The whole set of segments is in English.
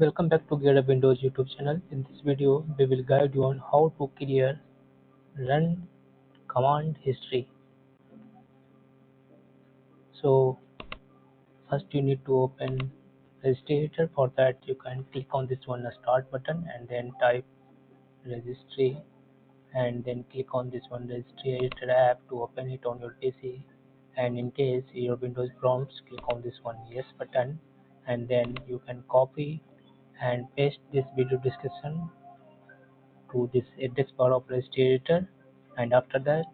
Welcome back to Get Up Windows YouTube channel. In this video, we will guide you on how to clear run command history. So first you need to open Registrator. For that you can click on this one start button and then type registry and then click on this one Registrator app to open it on your PC. And in case your Windows prompts, click on this one yes button and then you can copy and paste this video description to this address bar of Registrator, and after that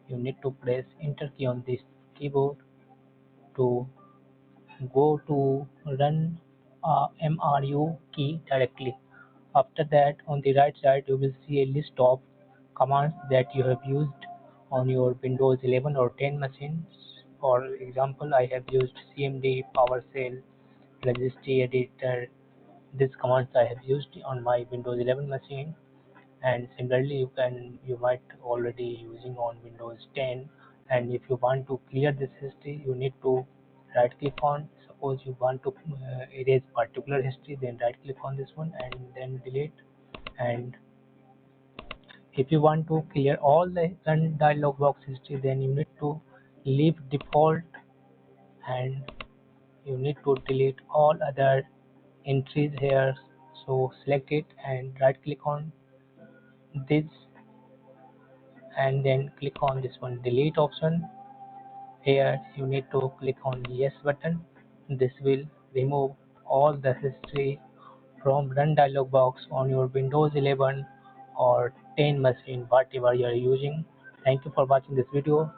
you need to press enter key on this keyboard to go to run MRU key directly. After that, on the right side you will see a list of commands that you have used on your Windows 11 or 10 machines. For example, I have used CMD, PowerShell, registry editor. These commands I have used on my Windows 11 machine, and similarly you might already using on Windows 10. And if you want to clear this history, you need to right click on, suppose you want to erase particular history, then right click on this one and then delete. And if you want to clear all the run dialog box history, then you need to leave default and you need to delete all other entries here. So select it and right click on this and then click on this one delete option. Here you need to click on yes button. This will remove all the history from run dialog box on your Windows 11 or 10 machine, whatever you are using. Thank you for watching this video.